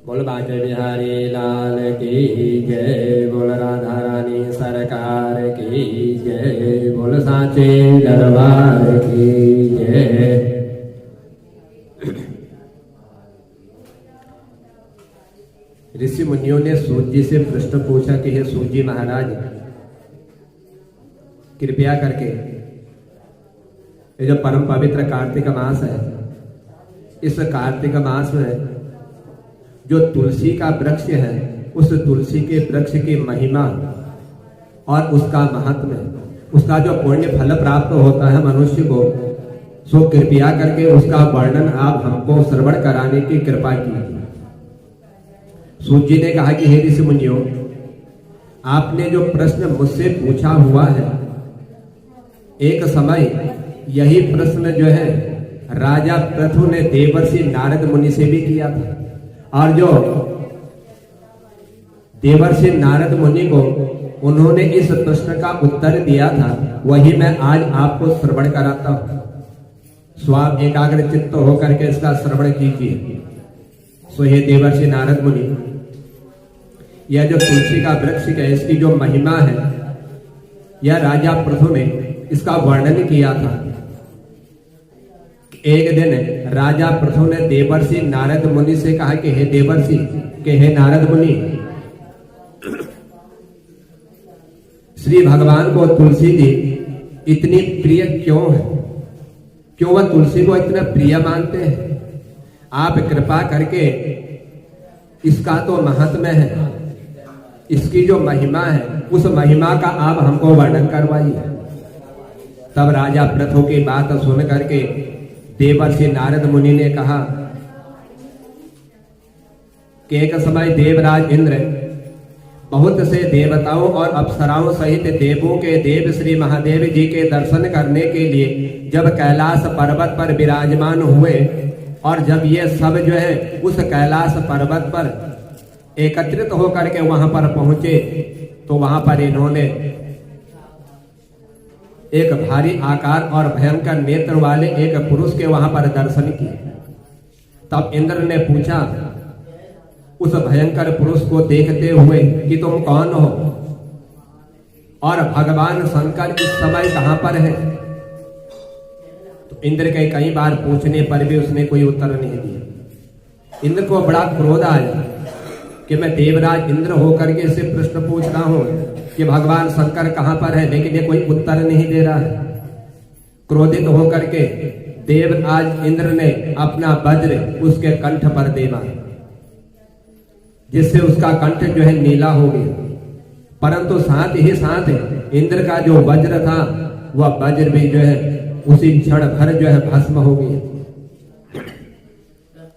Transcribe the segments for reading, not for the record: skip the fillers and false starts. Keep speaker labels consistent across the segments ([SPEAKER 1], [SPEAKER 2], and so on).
[SPEAKER 1] बोल बांके बिहारी लाल की जय। बोल राधा रानी सरकार की जय। बोल सांचे दरबार की जय। ऋषि मुनियों ने सूत जी से प्रश्न पूछा कि हे सूत जी महाराज, कृपया करके ये जो परम पवित्र कार्तिक मास है, इस कार्तिक मास में जो तुलसी का वृक्ष है, उस तुलसी के वृक्ष की महिमा और उसका महात्म्य, उसका जो पुण्य फल प्राप्त होता है मनुष्य को, सो कृपया करके उसका वर्णन आप हमको श्रवण कराने की कृपा कीजिए। सूत जी ने कहा कि हे ऋषि मुनियों, आपने जो प्रश्न मुझसे पूछा हुआ है, एक समय यही प्रश्न जो है राजा पृथु ने देवर्षि नारद मुनि से भी किया था, और जो देवर्षि नारद मुनि को उन्होंने इस प्रश्न का उत्तर दिया था, वही मैं आज आपको श्रवण कराता हूं। स्वाब एकाग्र चित्त होकर के इसका श्रवण कीजिए। सो हे देवर्षि नारद मुनि, यह जो तुलसी का वृक्ष है, इसकी जो महिमा है, यह राजा पृथु ने इसका वर्णन किया था। एक दिन राजा पृथु ने देवर्षि नारद मुनि से कहा कि हे देवर्षि, के हे नारद मुनि, श्री भगवान को तुलसी जी इतनी प्रिय क्यों है? क्यों वह तुलसी को इतना प्रिय मानते हैं? आप कृपा करके इसका तो महात्म्य है, इसकी जो महिमा है, उस महिमा का आप हमको वर्णन करवाइए। तब राजा पृथु की बात सुन करके देवर्षि नारद मुनि ने कहा कि एक समय देवराज इंद्र बहुत से देवताओं और अप्सराओं सहित देवों के देव श्री महादेव जी के दर्शन करने के लिए जब कैलाश पर्वत पर विराजमान हुए, और जब ये सब जो है उस कैलाश पर्वत पर एकत्रित होकर के वहां पर पहुंचे, तो वहां पर इन्होंने एक भारी आकार और भयंकर नेत्र वाले एक पुरुष के वहां पर दर्शन किए। तब इंद्र ने पूछा उस भयंकर पुरुष को देखते हुए कि तुम कौन हो और भगवान शंकर इस समय कहां पर है? तो इंद्र के कई बार पूछने पर भी उसने कोई उत्तर नहीं दिया। इंद्र को बड़ा क्रोध आया कि मैं देवराज इंद्र होकर के इससे प्रश्न पूछ रहा हूं कि भगवान शंकर कहां पर है, लेकिन ये कोई उत्तर नहीं दे रहा है। क्रोधित होकर के देवराज इंद्र ने अपना वज्र उसके कंठ पर दे मारा, जिससे उसका कंठ जो है नीला हो गया। परंतु साथ ही साथ इंद्र का जो वज्र था, वह वज्र भी जो है उसी क्षण भर जो है भस्म हो गया।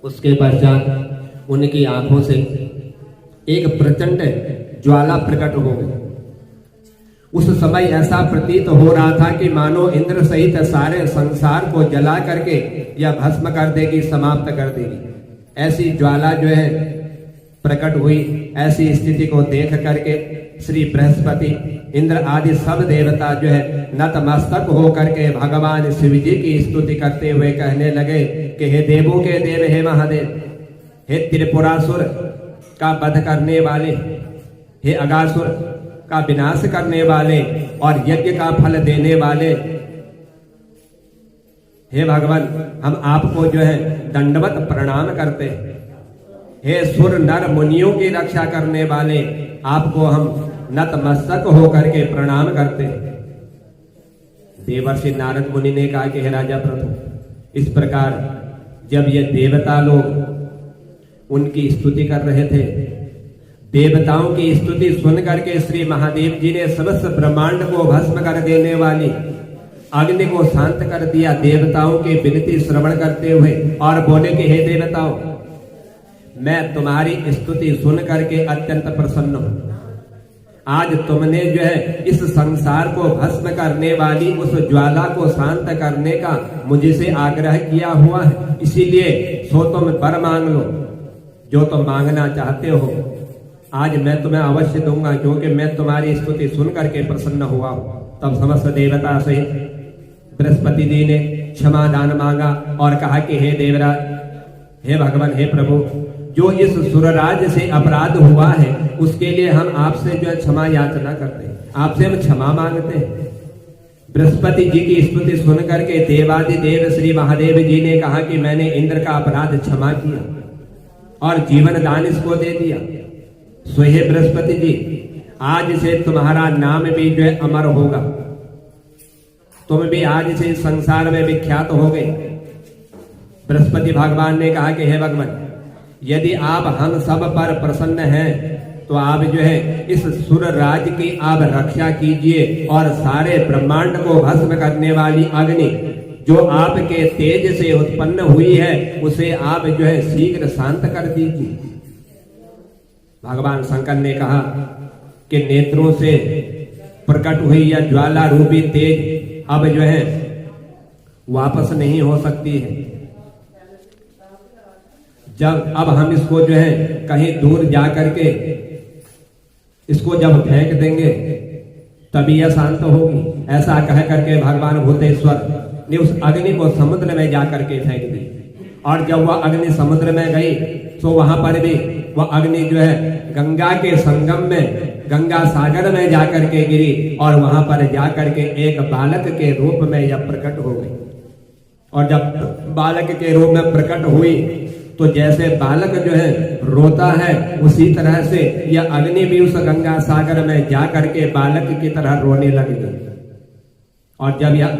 [SPEAKER 1] उसके पश्चात उनकी आंखों से एक प्रचंड ज्वाला प्रकट हो गई। उस समय ऐसा प्रतीत हो रहा था कि मानो इंद्र सहित सारे संसार को जला करके या भस्म कर देगी, समाप्त कर देगी। ऐसी ज्वाला जो है प्रकट हुई। ऐसी स्थिति को देख करके श्री बृहस्पति, इंद्र आदि सब देवता जो है नतमस्तक होकर के भगवान शिव जी की स्तुति करते हुए कहने लगे कि हे देवों के देव, हे महादेव, हे त्रिपुरासुर का वध करने वाले, हे अगासुर का विनाश करने वाले और यज्ञ का फल देने वाले, हे भगवान, हम आपको जो है दंडवत प्रणाम करते हैं। हे सुर नर मुनियों की रक्षा करने वाले, आपको हम नतमस्तक होकर के प्रणाम करते हैं। देवर्षि नारद मुनि ने कहा कि हे राजा पृथु, इस प्रकार जब ये देवता लोग उनकी स्तुति कर रहे थे, देवताओं की स्तुति सुन करके श्री महादेव जी ने समस्त ब्रह्मांड को भस्म कर देने वाली अग्नि को शांत कर दिया, देवताओं की विनती श्रवण करते हुए, और बोले कि हे देवताओं, मैं तुम्हारी स्तुति सुन करके अत्यंत प्रसन्न हूं। आज तुमने जो है इस संसार को भस्म करने वाली उस ज्वाला को शांत करने का मुझे से आग्रह किया हुआ है, इसीलिए सो तुम वर मांग लो, जो तुम मांगना चाहते हो आज मैं तुम्हें अवश्य दूंगा, क्योंकि मैं तुम्हारी स्तुति सुन करके प्रसन्न हुआ हूं। तब समस्त देवता से बृहस्पति जी ने क्षमा दान मांगा और कहा कि हे देवराज, हे भगवान, हे प्रभु, जो इस सुरराज से अपराध हुआ है उसके लिए हम आपसे जो है क्षमा याचना करते हैं, आपसे हम क्षमा मांगते हैं। बृहस्पति जी की स्तुति सुन करके देवादिदेव श्री महादेव जी ने कहा कि मैंने इंद्र का अपराध क्षमा किया और जीवन दान इसको दे दिया। सो हे बृहस्पति जी, आज से तुम्हारा नाम भी जो है अमर होगा, तुम भी आज से संसार में विख्यात हो गए। बृहस्पति भगवान ने कहा कि हे भगवान, यदि आप हम सब पर प्रसन्न हैं तो आप जो है इस सुर राज की आप रक्षा कीजिए और सारे ब्रह्मांड को भस्म करने वाली अग्नि जो आपके तेज से उत्पन्न हुई है उसे आप जो है शीघ्र शांत कर दीजिए। भगवान शंकर ने कहा कि नेत्रों से प्रकट हुई या ज्वाला रूपी तेज अब जो है वापस नहीं हो सकती है। जब अब हम इसको जो है कहीं दूर जा करके इसको जब फेंक देंगे तभी यह शांत होगी। ऐसा कह करके भगवान भूतेश्वर ने उस अग्नि को समुद्र में जा करके फेंक दी और जब वह अग्नि समुद्र में गई तो वहां पर भी वह अग्नि जो है गंगा के संगम में गंगा सागर में जाकर के गिरी और वहां पर जाकर के एक बालक के रूप में यह प्रकट हो गई। और जब बालक के रूप में प्रकट हुई तो जैसे बालक जो है रोता है उसी तरह से यह अग्नि भी उस गंगा सागर में जा करके बालक की तरह रोने लग गई। और जब यह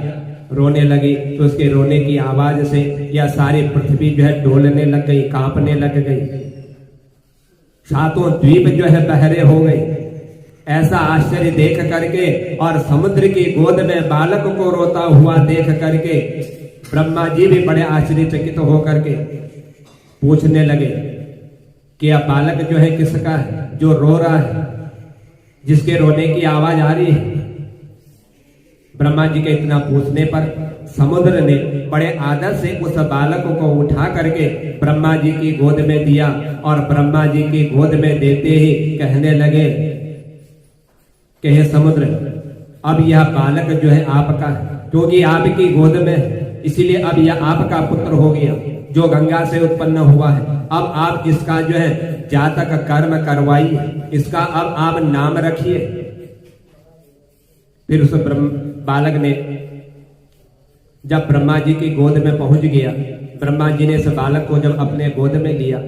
[SPEAKER 1] रोने लगी तो उसके रोने की आवाज से यह सारी पृथ्वी जो है डोलने लग गई, कांपने लग गई। सातों द्वीप जो है बहरे हो गए। ऐसा आश्चर्य देख करके और समुद्र की गोद में बालक को रोता हुआ देख करके ब्रह्मा जी भी बड़े आश्चर्यचकित होकर के पूछने लगे कि यह बालक जो है किसका है जो रो रहा है, जिसके रोने की आवाज आ रही है। ब्रह्मा जी के इतना पूछने पर समुद्र ने बड़े आदर से उस बालक को उठा करके ब्रह्मा जी की गोद में दिया और ब्रह्मा जी की गोद में देते ही कहने लगे कि हे समुद्र, अब यह बालक जो है आपका है, क्योंकि आपकी गोद में है, इसीलिए अब यह आपका पुत्र हो गया जो गंगा से उत्पन्न हुआ है। अब आप इसका जो है जातक कर्म करवाइए, इसका अब आप नाम रखिए। फिर उस बालक ने जब ब्रह्मा जी की गोद में पहुंच गया, ब्रह्मा जी ने इस बालक को जब अपने गोद में लिया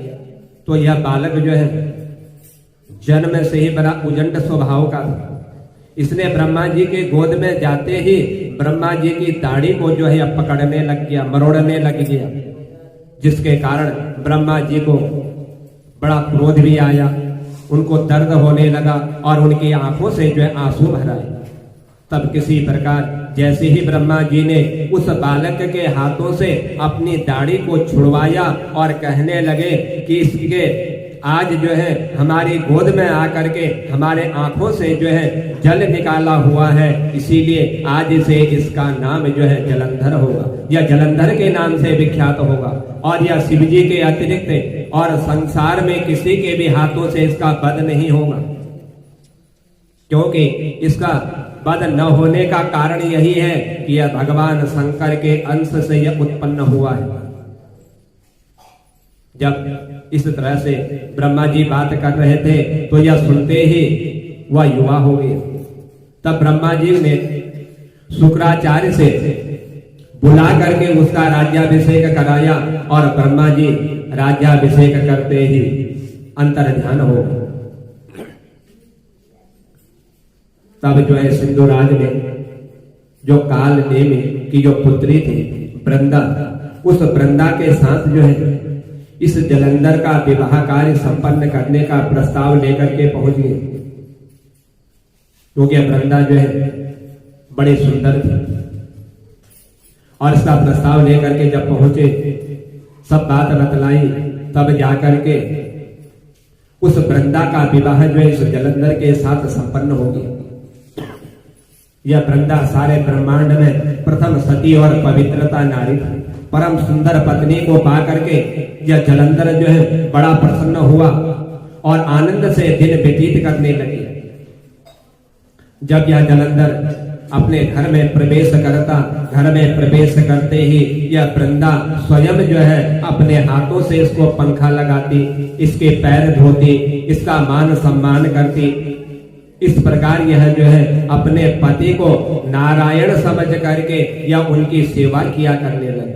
[SPEAKER 1] तो यह बालक जो है जन्म से ही बड़ा उजंड स्वभाव का था। इसने ब्रह्मा जी के गोद में जाते ही ब्रह्मा जी की दाढ़ी को जो है पकड़ने लग गया, मरोड़ने लग गया, जिसके कारण ब्रह्मा जी को बड़ा क्रोध भी आया, उनको दर्द होने लगा और उनकी आंखों से जो है आंसू भर आए। तब किसी प्रकार जैसे ही ब्रह्मा जी ने उस बालक के हाथों से अपनी दाढ़ी को छुड़वाया और कहने लगे कि इसके आज जो है हमारी गोद में आकर के हमारे आंखों से जो है जल निकाला हुआ है, इसीलिए आज से इसका नाम जो है जलंधर होगा, यह जलंधर के नाम से विख्यात होगा और यह शिव जी के अतिरिक्त और संसार में किसी के भी हाथों से इसका वध नहीं होगा, क्योंकि इसका वध न होने का कारण यही है कि यह भगवान शंकर के अंश से यह उत्पन्न हुआ है। जब इस तरह से ब्रह्मा जी बात कर रहे थे तो यह सुनते ही वह युवा हो गए। तब ब्रह्मा जी ने शुक्राचार्य से बुला करके उसका राज्याभिषेक कराया और ब्रह्मा जी राज्याभिषेक करते ही अंतर ध्यान हो गए। तब जो है सिंधुराज ने जो काल नेमी की जो पुत्री थी वृंदा, उस वृंदा के साथ जो है इस जलंधर का विवाह कार्य संपन्न करने का प्रस्ताव लेकर के पहुंच गए, क्योंकि वृंदा जो है बड़े सुंदर थी। और इसका प्रस्ताव लेकर के जब पहुंचे, सब बात बतलाई, तब जाकर के उस वृंदा का विवाह जो है इस जलंधर के साथ संपन्न हो गया। यह वृंदा सारे ब्रह्मांड में प्रथम सती और पवित्रता नारी थी। परम सुंदर पत्नी को पा करके यह जलंधर जो है बड़ा प्रसन्न हुआ और आनंद से दिन व्यतीत करने लगे। जब यह जलंधर अपने घर में प्रवेश करता। घर में प्रवेश करते ही यह वृंदा स्वयं जो है अपने हाथों से इसको पंखा लगाती, इसके पैर धोती, इसका मान सम्मान करती। इस प्रकार यह जो है अपने पति को नारायण समझ करके या उनकी सेवा किया करने लगी,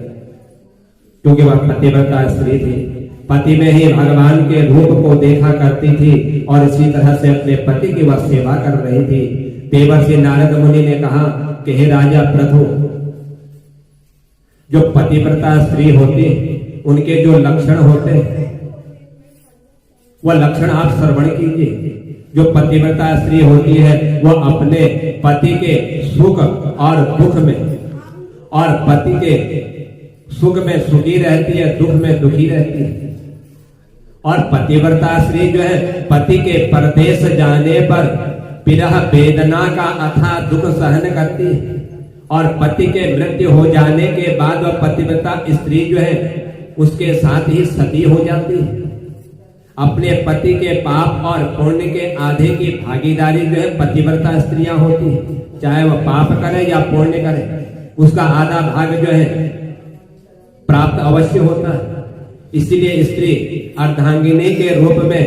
[SPEAKER 1] क्योंकि वह पतिव्रता स्त्री थी। पति में ही भगवान के रूप को देखा करती थी और इसी तरह से अपने पति की वह सेवा कर रही थी। देवर्षि नारद मुनि ने कहा कि हे राजा प्रभु, जो पतिव्रता स्त्री होती उनके जो लक्षण होते वह लक्षण आप श्रवण कीजिए। जो पतिव्रता स्त्री होती है वह अपने पति के सुख और दुख में और पति के सुख में सुखी रहती है, दुख में दुखी रहती है। और पतिव्रता स्त्री जो है पति के परदेश जाने पर विरह वेदना का अथाह दुख सहन करती है और पति के मृत्यु हो जाने के बाद वह पतिव्रता स्त्री जो है उसके साथ ही सती हो जाती है। अपने पति के पाप और पुण्य के आधे की भागीदारी जो है पतिव्रता स्त्रियां होती है, चाहे वह पाप करे या पुण्य करे, उसका आधा भाग जो है प्राप्त अवश्य होता है। इसलिए स्त्री अर्धांगिनी के रूप में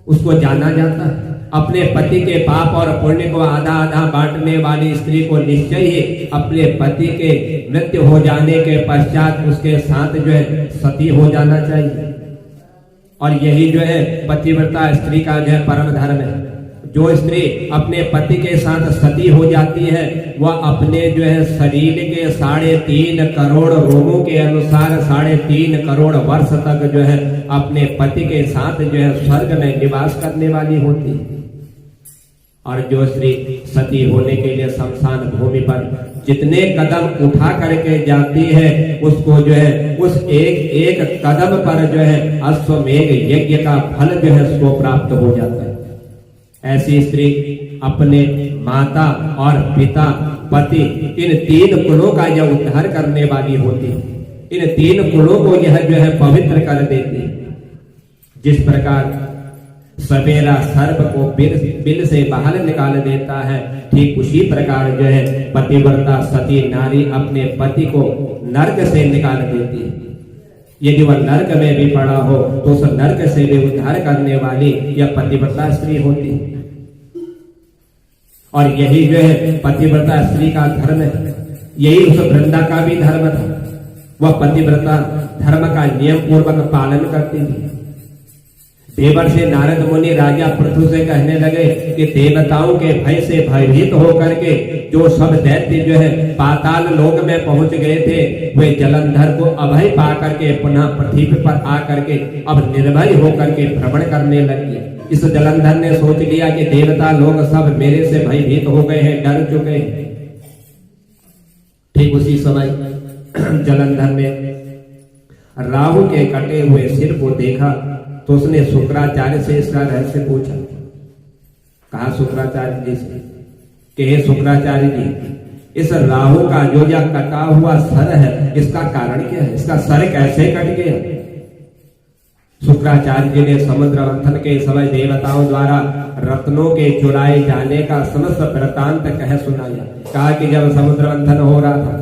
[SPEAKER 1] उसको जाना जाता है। अपने पति के पाप और पुण्य को आधा आधा बांटने वाली स्त्री को निश्चय ही अपने पति के मृत्यु हो जाने के पश्चात उसके साथ जो है सती हो जाना चाहिए। और यही जो है पतिव्रता स्त्री का जो है परम धर्म है। जो स्त्री अपने पति के साथ सती हो जाती है वह अपने जो है शरीर के 3.5 करोड़ रोमों के अनुसार 3.5 करोड़ वर्ष तक जो है अपने पति के साथ जो है स्वर्ग में निवास करने वाली होती है। और जो स्त्री सती होने के लिए शमशान भूमि पर जितने कदम उठा करके जाती है उसको जो है उस एक एक कदम पर जो है अश्वमेघ यज्ञ का फल जो है उसको प्राप्त हो जाता है। ऐसी स्त्री अपने माता और पिता, पति, इन 3 कुलों का यह उद्धार करने वाली होती है। इन 3 कुलों को यह जो है पवित्र कर देती है। जिस प्रकार सवेरा सर्प को बिल से बाहर निकाल देता है, ठीक उसी प्रकार जो है पतिव्रता सती नारी अपने पति को नरक से निकाल देती है। यदि वह नरक में भी पड़ा हो तो उस नरक से भी उद्धार करने वाली यह पतिव्रता स्त्री होती है। और यही जो है पतिव्रता स्त्री का धर्म है, यही उस वृंदा का भी धर्म था। वह पतिव्रता धर्म का नियम पूर्वक पालन करती थी। देवर्षि नारद मुनि राजा पृथु से कहने लगे कि देवताओं के भय से भयभीत होकर के जो सब दैत्य जो है पाताल लोक में पहुंच गए थे वे जलंधर को अभय पा करके पुनः पृथ्वी पर आकर के अब निर्भय होकर के भ्रमण करने लगे। इस जलंधर ने सोच लिया कि देवता लोग सब मेरे से भयभीत हो गए हैं, डर चुके हैं। ठीक उसी समय जलंधर ने राहु के कटे हुए सिर को देखा तो उसने शुक्राचार्य से इसका रहस्य पूछा। कहा शुक्राचार्य जी से कि हे शुक्राचार्य जी, इस राहु का जो यह कटा हुआ सर है इसका कारण क्या है, इसका सर कैसे कट गया? शुक्राचार्य जी ने समुद्र मंथन के समय देवताओं द्वारा रत्नों के चुराए जाने का समस्त वृत्तांत कह सुनाया। कहा कि जब समुद्र मंथन हो रहा था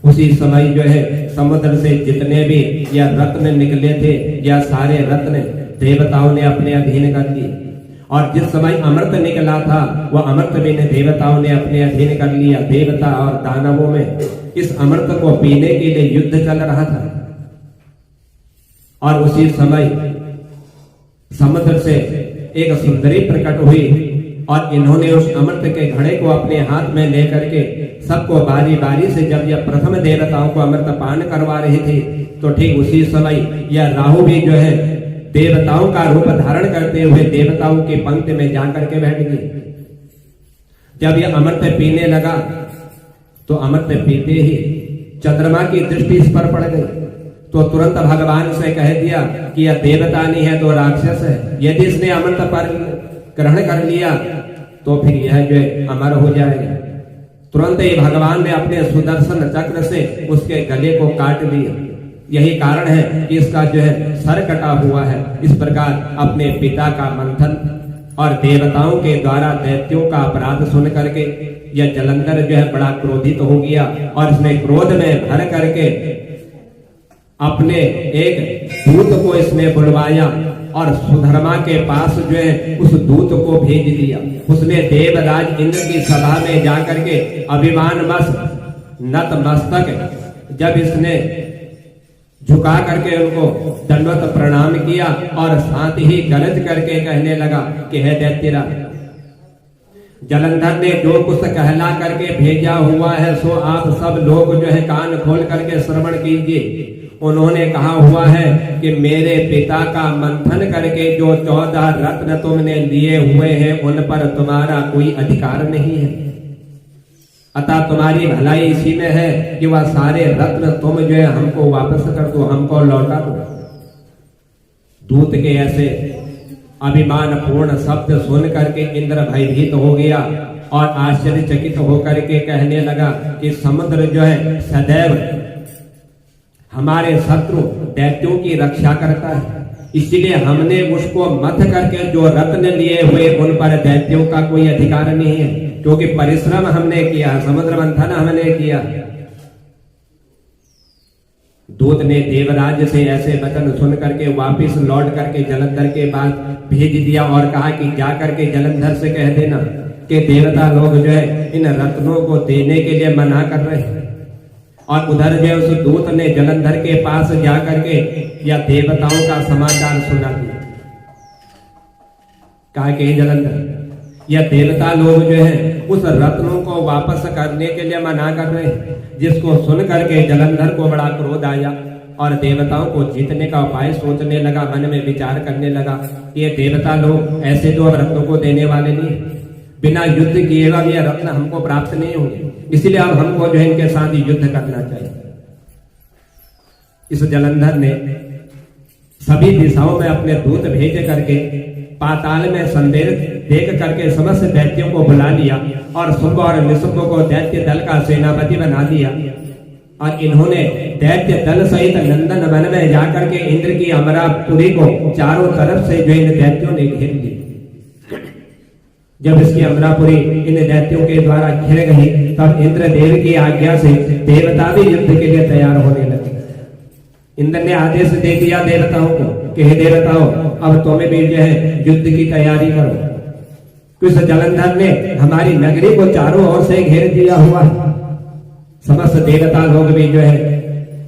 [SPEAKER 1] उसी समय जो है समुद्र से जितने भी यह रत्न निकले थे यह सारे रत्न देवताओं ने अपने अधीन कर लिए। और जिस समय अमृत निकला था वह अमृत भी देवताओं ने अपने अधीन कर लिया। देवता और दानवों में इस अमृत को पीने के लिए युद्ध चल रहा था। और उसी समय समुद्र से एक सुंदरी प्रकट हुई और इन्होंने उस अमृत के घड़े को अपने हाथ में लेकर के सबको बारी बारी से जब यह प्रथम देवताओं को अमृत पान करवा रही थी तो ठीक उसी समय यह राहु भी जो है देवताओं का रूप धारण करते हुए देवताओं की पंक्ति में जाकर के बैठ गई। जब यह अमृत पीने लगा तो अमृत पीते ही चंद्रमा की दृष्टि इस पर पड़ गई तो तुरंत भगवान से कह दिया कि यह देवता नहीं है तो राक्षस है। यदि इसने अमृत पर ग्रहण कर लिया तो फिर यह जो अमर हो जाएगा। तुरंत ही भगवान ने अपने सुदर्शन चक्र से उसके गले को काट दिया। यही कारण है कि इसका जो है सर कटा हुआ है। इस प्रकार अपने पिता का मंथन और देवताओं के द्वारा दैत्यों का अपराध सुन करके यह जलंधर जो है बड़ा क्रोधित हो गया और इसने क्रोध में भर करके अपने एक दूत को इसने बुलवाया और सुधर्मा के पास जो है उस दूत को भेज दिया। उसने देवराज इंद्र की सभा में जाकर के अभिमानवश नतमस्तक जब इसने झुका करके उनको दंडवत प्रणाम किया और साथ ही गरज करके कहने लगा कि हे दैत्यराज, जलंधर ने जो कुछ कहला करके भेजा हुआ है सो आप सब लोग जो है कान खोल करके श्रवण कीजिए। उन्होंने कहा हुआ है कि मेरे पिता का मंथन करके जो 14 रत्न तुमने लिए हुए हैं उन पर तुम्हारा कोई अधिकार नहीं है, अतः तुम्हारी भलाई इसी में है कि वह सारे रत्न तुम जो है हमको वापस कर दो, हमको लौटा दो। दूत के ऐसे अभिमान पूर्ण शब्द सुन करके इंद्र भयभीत हो गया और आश्चर्यचकित होकर के कहने लगा कि समुद्र जो है सदैव हमारे शत्रु दैत्यों की रक्षा करता है, इसलिए हमने उसको मथ करके जो रत्न लिए हुए उन पर दैत्यों का कोई अधिकार नहीं है, क्योंकि परिश्रम हमने किया, समुद्र मंथन हमने किया। दूत ने देवराज से ऐसे वचन सुन करके वापिस लौट करके जलंधर के पास भेज दिया और कहा कि जा करके जलंधर से कह देना कि देवता लोग जो है इन रत्नों को देने के लिए मना कर रहे हैं। और उधर जो उस दूत ने जलंधर के पास जाकर के या देवताओं का समाचार सुना दिया। कहा कि जलंधर, यह देवता लोग जो है उस रत्नों को वापस करने के लिए मना कर रहे हैं, जिसको सुन करके जलंधर को बड़ा क्रोध आया और देवताओं को जीतने का उपाय सोचने लगा, मन में विचार करने लगा कि ये देवता लोग ऐसे तो रत्नों को देने वाले नहीं, बिना युद्ध किए हुए ये रत्न हमको प्राप्त नहीं होंगे, इसलिए अब हमको जो है इनके साथ युद्ध करना चाहिए। इस जलंधर ने सभी दिशाओं में अपने दूत भेज करके पाताल में संदेश देख करके समस्त दैत्यों को बुला लिया और शुंभ और निशुंभ को दैत्य दल का सेनापति बना दिया। और इन्होंने दैत्य दल सहित नंदन वन में जाकर के इंद्र की अमरापुरी को चारों तरफ से जो इन दैत्यों ने घेर ली। जब इसकी अमरापुरी इन दैत्यों के द्वारा घिर गई तब इंद्रदेव की आज्ञा से देवता भी युद्ध के लिए तैयार होने लगे। इंद्र ने आदेश दे दिया देवताओं को कि हे देवताओं, अब तुम्हें भी जो है युद्ध की तैयारी करो। कुछ जलंधर ने हमारी नगरी को चारों ओर से घेर दिया हुआ है। समस्त देवता लोग भी जो है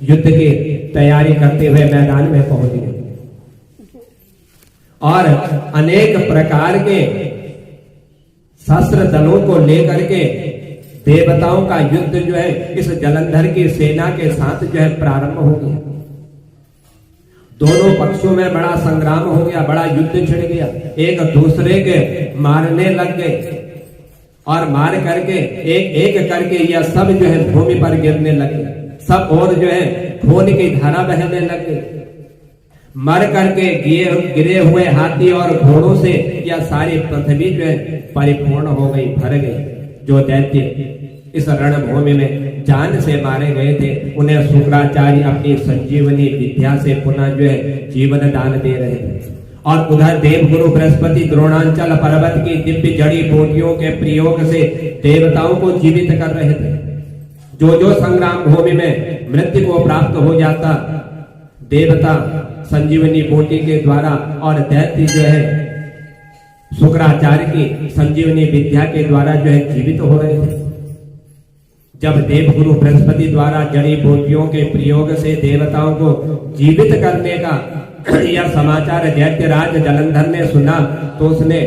[SPEAKER 1] युद्ध की तैयारी करते हुए मैदान में पहुंच गए और अनेक प्रकार के शस्त्र दलों को लेकर के देवताओं का युद्ध जो है इस जलंधर की सेना के साथ जो है प्रारंभ हो गया। दोनों पक्षों में बड़ा संग्राम हो गया, बड़ा युद्ध छिड़ गया, एक दूसरे के मारने लग गए और मार करके एक एक करके यह सब जो है भूमि पर गिरने लगे, सब और जो है खून की धारा बहने लग गई। मर करके गिरे हुए हाथी और घोड़ों से यह सारी पृथ्वी जो है परिपूर्ण हो गई, भर गई। जो दैत्य इस रणभूमि में जान से मारे गए थे उन्हें शुक्राचार्य अपनी संजीवनी विद्या से पुनः जो है जीवन दान दे रहे थे। और उधर देवगुरु बृहस्पति द्रोणांचल पर्वत की दिव्य जड़ी बूटियों के प्रयोग से देवताओं को जीवित कर रहे थे। जो जो संग्राम भूमि में मृत्यु को प्राप्त हो जाता, देवता संजीवनी बूटी के द्वारा और दैत्य जो है शुक्राचार्य की संजीवनी विद्या के द्वारा जो है जीवित हो रहे थे। जब देवगुरु बृहस्पति द्वारा जड़ी बूटियों के प्रयोग से देवताओं को जीवित करने का यह समाचार दैत्यराज जलंधर ने सुना तो उसने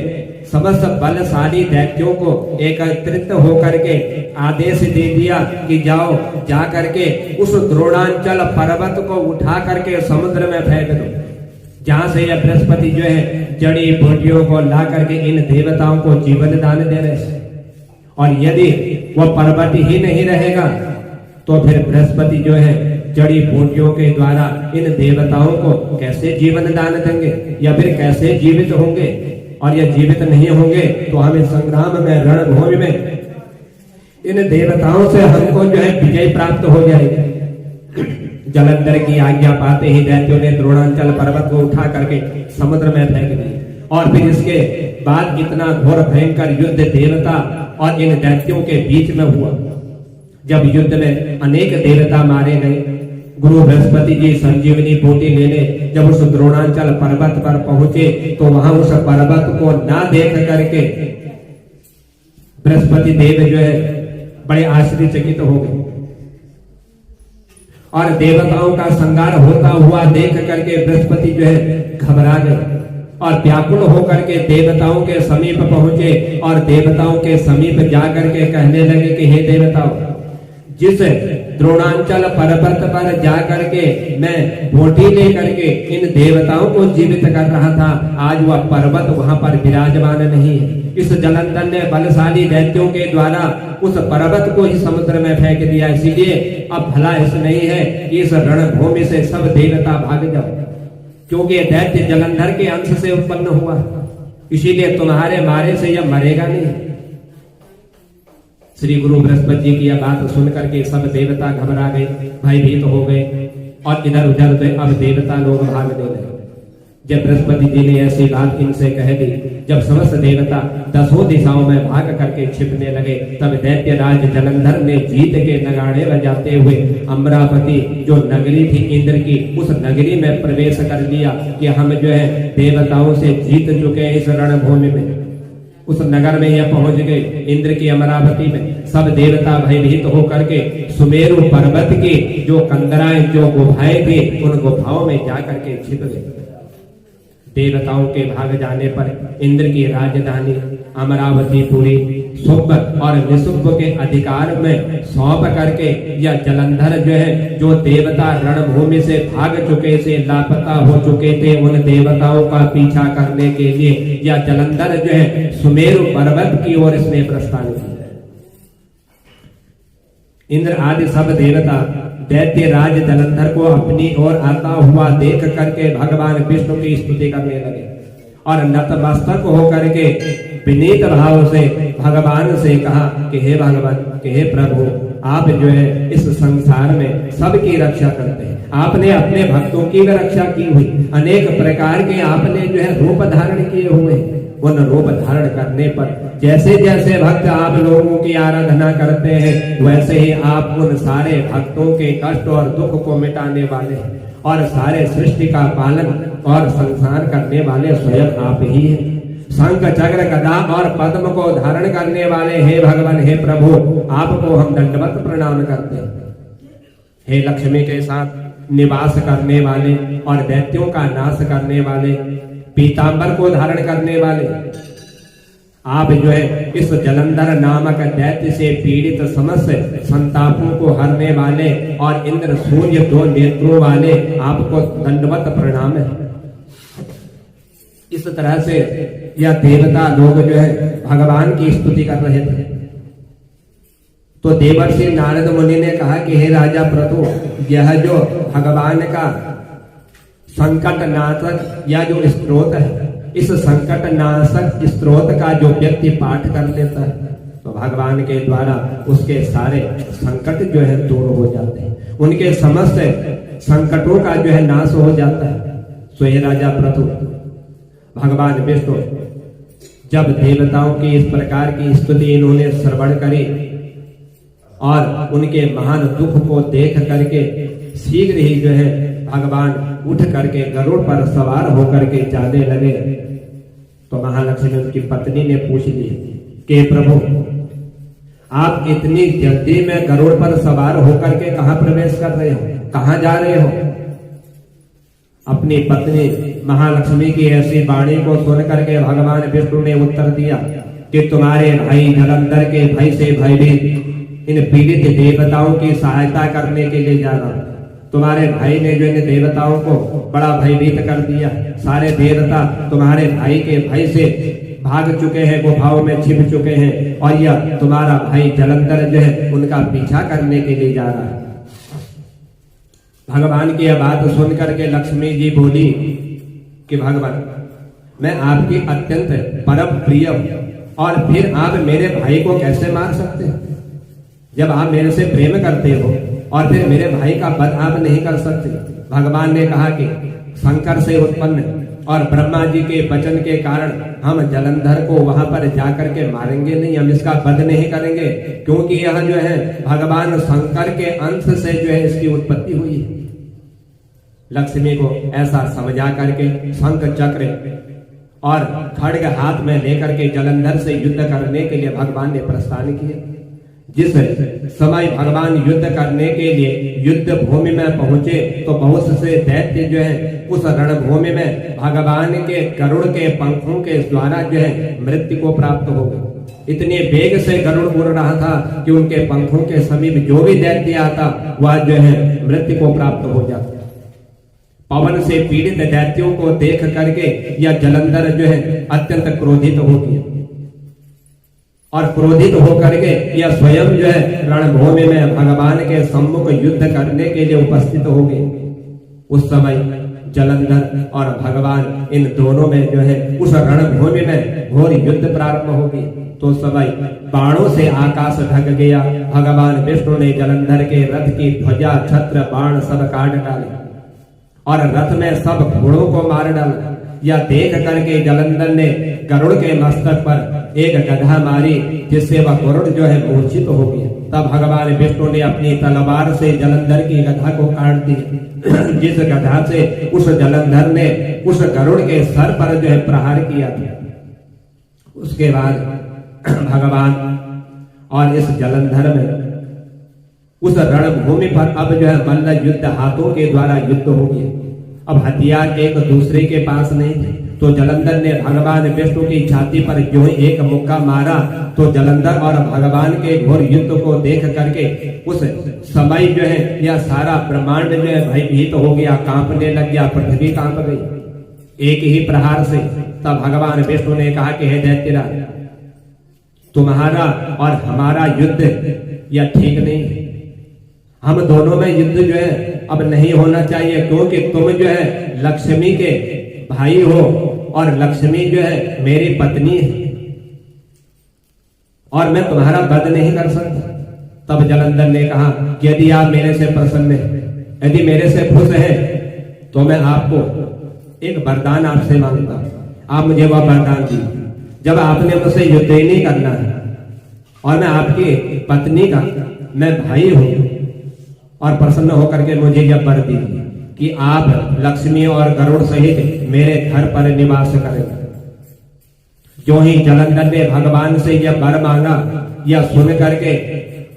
[SPEAKER 1] समस्त बलशाली दैत्यों को एकत्रित होकर के आदेश दे दिया कि जाओ जा करके उस द्रोणांचल पर्वत को उठा करके समुद्र में फेंक दो, जहां से यह बृहस्पति जो है जड़ी बूटियों को ला करके इन देवताओं को जीवन दान दे रहे हैं। और यदि वह पर्वत ही नहीं रहेगा तो फिर बृहस्पति जो है जड़ी बूटियों के द्वारा इन देवताओं को कैसे जीवन दान देंगे या फिर कैसे जीवित होंगे। और यह जीवित नहीं होंगे तो हमें संग्राम में रणभूमि में इन देवताओं से हमको जो है विजय प्राप्त हो जाएगी। जलंधर की आज्ञा पाते ही दैत्यों ने द्रोणांचल पर्वत को उठा करके समुद्र में फेंक दिया और फिर इसके बाद इतना घोर भयंकर युद्ध देवता और इन दैत्यों के बीच में हुआ। जब युद्ध में अनेक देवता मारे गए, गुरु बृहस्पति जी संजीवनी बूटी लेने जब उस द्रोणांचल पर्वत पर पहुंचे तो वहां उस पर्वत को ना देख करके बृहस्पति देव जो है बड़े आश्चर्यचकित हो गए और देवताओं का संहार होता हुआ देख करके बृहस्पति जो है घबरा गए और व्याकुल होकर के देवताओं के समीप पहुंचे और देवताओं के समीप जाकर के कहने लगे कि हे देवताओं, जिस द्रोणांचल पर्वत पर जाकर के मैं बोटी लेकर के इन देवताओं को जीवित कर रहा था, आज वह पर्वत वहां पर विराजमान नहीं है। इस जलंधर ने बलशाली दैत्यों के द्वारा उस पर्वत को ही समुद्र में फेंक दिया। इसीलिए अब भला इस नहीं है कि इस रणभूमि से सब देवता भाग जाओ, क्योंकि ये दैत्य जलंधर के अंश से उत्पन्न हुआ, इसीलिए तुम्हारे मारे से यह मरेगा नहीं। श्री गुरु बृहस्पति जी की यह बात सुन करके सब देवता घबरा गए, भयभीत हो गए और इधर उधर अब देवता लोग भागने लगे। जब बृहस्पति जी ने ऐसी बात इनसे कह दी, जब समस्त देवता दसों दिशाओं में भाग करके छिपने लगे, तब दैत्य राज जलंधर ने जीत के नगाड़े बजाते हुए अमरावती जो नगरी थी इंद्र की, उस नगरी में प्रवेश कर लिया कि हम जो है देवताओं से जीत चुके हैं इस रणभूमि में। उस नगर में यह पहुंच गए, इंद्र की अमरावती में। सब देवता भयभीत होकर के सुमेरु पर्वत की जो कंदराएं, जो गुफाएं थी, उन गुफाओं में जाकर के छिप गए। देवताओं के भाग जाने पर इंद्र की राजधानी अमरावतीपुरी शुभ और निशुभ के अधिकार में सौंप करके यह जलंधर जो है, जो देवता रणभूमि से भाग चुके से लापता हो चुके थे, उन देवताओं का पीछा करने के लिए यह जलंधर जो है सुमेरु पर्वत की ओर इसने प्रस्थान किया। इंद्र आदि सब देवता दैत्य राज जलंधर को अपनी ओर आता हुआ देख करके भगवान विष्णु की स्तुति करने लगे और नतमस्तक होकर के विनीत भाव से भगवान से कहा कि हे भगवान, कि हे प्रभु, आप जो है इस संसार में सबकी रक्षा करते हैं। आपने अपने भक्तों की भी रक्षा की हुई, अनेक प्रकार के आपने जो है रूप धारण किए हुए। उन रूप धारण करने पर जैसे जैसे भक्त आप लोगों की आराधना करते हैं, वैसे ही आप उन सारे भक्तों के कष्ट और दुख को मिटाने वाले और सारे सृष्टि का पालन और संसार करने वाले स्वयं आप ही हैं। शंख चक्र गदा और पद्म को धारण करने वाले हे भगवान, हे प्रभु, आपको हम दंडवत प्रणाम करते हैं। हे लक्ष्मी के साथ निवास करने वाले और दैत्यों का नाश करने वाले, पीतांबर को धारण करने वाले, आप जो है इस जलंधर नामक दैत्य से पीड़ित समस्त संतापों को हरने वाले और इंद्र सूर्य दो नेत्रों वाले, आपको दंडवत प्रणाम है। इस तरह से यह देवता लोग जो है भगवान की स्तुति कर रहे थे। तो देवर्षि नारद मुनि ने कहा कि हे राजा प्रथु, यह जो भगवान का संकट नाशक या जो स्त्रोत है, इस संकट नाशक स्त्रोत का जो व्यक्ति पाठ कर लेता है तो भगवान के द्वारा उसके सारे संकट जो है दूर हो जाते हैं, उनके समस्त संकटों का जो है नाश हो जाता है। सो हे राजा प्रथु, भगवान विष्णु जब देवताओं की इस प्रकार की स्तुति इन्होंने श्रवण करी और उनके महान दुख को देख करके शीघ्र ही जो है भगवान उठ करके गरुड़ पर सवार होकर के जाने लगे। तो महालक्ष्मी उनकी पत्नी ने पूछ ली कि प्रभु, आप इतनी जल्दी में गरुड़ पर सवार होकर के कहां प्रवेश कर रहे हो, कहां जा रहे हो? अपनी पत्नी महालक्ष्मी की ऐसी वाणी को सुन करके भगवान विष्णु ने उत्तर दिया कि तुम्हारे भाई जलंधर के भय से भयभीत इन पीड़ित देवताओं की सहायता करने के लिए जा रहा हूं। तुम्हारे भाई ने जो इन देवताओं को बड़ा भयभीत कर दिया, सारे देवता तुम्हारे भाई के भय से भाग चुके हैं, गुफाओं में छिप चुके हैं और यह तुम्हारा भाई जलंधर जो है उनका पीछा करने के लिए जा रहा है। भगवान की यह बात सुन करके लक्ष्मी जी बोली कि भगवान, मैं आपकी अत्यंत परम प्रिय हूं और फिर आप मेरे भाई को कैसे मार सकते हैं? जब आप मेरे से प्रेम करते हो और फिर मेरे भाई का वध आप नहीं कर सकते। भगवान ने कहा कि शंकर से उत्पन्न और ब्रह्मा जी के वचन के कारण हम जलंधर को वहां पर जाकर के मारेंगे नहीं, हम इसका वध नहीं करेंगे, क्योंकि यह जो है भगवान शंकर के अंश से जो है इसकी उत्पत्ति हुई है। लक्ष्मी को ऐसा समझा करके शंख चक्र और खड्ग हाथ में लेकर के जलंधर से युद्ध करने के लिए भगवान ने प्रस्थान किया। जिस समय भगवान युद्ध करने के लिए युद्ध भूमि में पहुंचे तो बहुत से दैत्य जो है उस रणभूमि में भगवान के गरुड़ के पंखों के द्वारा जो है मृत्यु को प्राप्त हो गए। इतने वेग से गरुड़ उड़ रहा था कि उनके पंखों के समीप जो भी दैत्य आता वह जो है मृत्यु को प्राप्त हो जाता। पवन से पीड़ित दैत्यों को देख करके यह जलंधर जो है अत्यंत क्रोधित हो गया और क्रोधित होकर के यह स्वयं जो है रणभूमि में भगवान के सम्मुख युद्ध करने के लिए उपस्थित हो गए। उस समय जलंधर और भगवान इन दोनों में जो है उस रणभूमि में घोर युद्ध प्रारंभ हो गई। तो समय बाणों से आकाश ढक गया। भगवान विष्णु ने जलंधर के रथ की ध्वजा छत्र बाण सब काट डाले और रथ में सब घोड़ों को मार डाला। यह देख करके जलंधर ने गरुड़ के मस्तक पर एक गधा मारी, जिससे वह गरुड़ जो है मूर्छित हो गया। तब भगवान विष्णु ने अपनी तलवार से जलंधर की गधा को काट दिया। जिस गधा से उस जलंधर ने उस गरुड़ के सर पर जो है प्रहार किया था। उसके बाद भगवान और इस जलंधर में उस रणभूमि पर अब जो है मल्ल युद्ध हाथों के द्वारा युद्ध हो गया। अब हथियार एक दूसरे के पास नहीं थे, तो जलंधर ने भगवान विष्णु की छाती पर जो ही एक मुक्का मारा तो जलंधर और भगवान के घोर युद्ध को देख करके उस समय जो है यह सारा ब्रह्मांड जो है भयभीत हो गया, कांपने लग गया, पृथ्वी कांप गई एक ही प्रहार से। तब भगवान विष्णु ने कहा कि हे दैत्यराज, तुम्हारा और हमारा युद्ध यह ठीक नहीं है। हम दोनों में युद्ध जो है अब नहीं होना चाहिए, क्योंकि तुम जो है लक्ष्मी के भाई हो और लक्ष्मी जो है मेरी पत्नी है और मैं तुम्हारा वध नहीं कर सकता। तब जलंधर ने कहा कि यदि आप मेरे से प्रसन्न हैं, यदि मेरे से खुश हैं, तो मैं आपको एक वरदान आपसे मांगता हूं, आप मुझे वह वरदान दीजिए। जब आपने मुझसे युद्ध ही नहीं करना है और मैं आपकी पत्नी का मैं भाई हूं, और प्रसन्न होकर के मुझे यह वर दीजिए कि आप लक्ष्मी और गरुड़ सहित मेरे घर पर निवास करेंगे। जो ही जलंधर ने भगवान से यह वर मांगा, यह सुन करके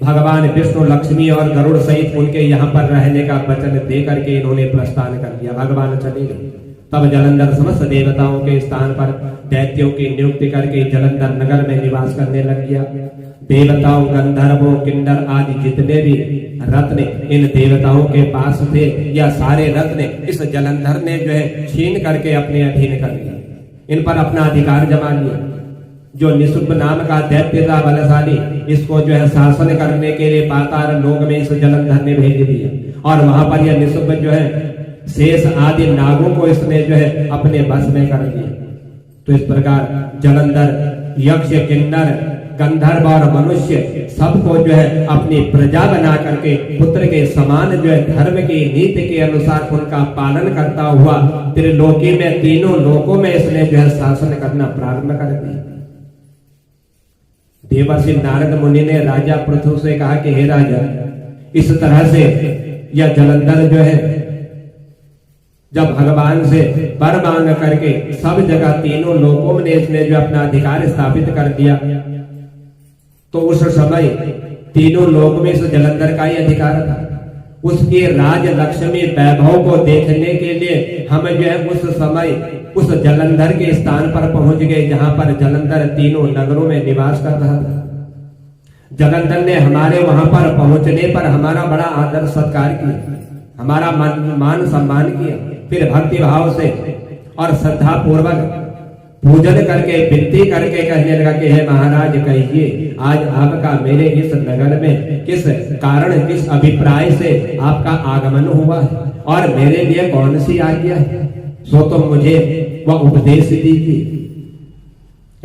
[SPEAKER 1] भगवान विष्णु लक्ष्मी और गरुड़ सहित उनके यहाँ पर रहने का वचन दे करके इन्होंने प्रस्थान कर दिया। भगवान चले गए। तब जलंधर समस्त देवताओं के स्थान पर दैत्यों की नियुक्ति करके जलंधर नगर में निवास करने लग गया। देवताओं, गंधर्वों, किन्नर आदि जितने भी रत्न इन देवताओं के पास थे, यह सारे रत्न इस जलंधर ने जो है छीन करके अपने अधीन कर लिया, इन पर अपना अधिकार जमा लिया। जो निशुम्भ नाम का दैत्य था बलशाली, इसको जो है शासन करने के लिए पाताल लोक में इस जलंधर ने भेज दिया और वहां पर यह निशुम्भ जो है शेष आदि नागों को इसने जो है अपने बस में कर दिया। तो इस प्रकार जलंधर यक्ष, किन्नर, गंधर्व और मनुष्य सबको जो है अपनी प्रजा बना करके पुत्र के समान जो है धर्म की नीति के अनुसार उनका पालन करता हुआ त्रिलोकी में तीनों लोकों में इसने जो है शासन करना प्रारंभ कर दिया। देवर्षि नारद मुनि ने राजा पृथु से कहा कि हे राजा, इस तरह से यह जलंधर जो है जब भगवान से वर मांग करके सब जगह तीनों लोकों में इसने जो अपना अधिकार स्थापित कर दिया, तो उस समय तीनों लोक में इस जलंधर का ही अधिकार था। उसके राज लक्ष्मी वैभव को देखने के लिए हम जो है उस समय उस जलंधर के स्थान पर पहुंच गए, जहां पर जलंधर तीनों नगरों में निवास कर रहा था। जलंधर ने हमारे वहां पर पहुंचने पर हमारा बड़ा आदर सत्कार किया, हमारा मान सम्मान किया। फिर भक्ति भाव से और श्रद्धा पूर्वक पूजन करके विनती करके कहने लगा कि हे महाराज, कहिए आज आपका मेरे इस नगर में किस कारण, किस अभिप्राय से आपका आगमन हुआ है और मेरे लिए कौन सी आज्ञा है, सो तो मुझे वह उपदेश दीजिए।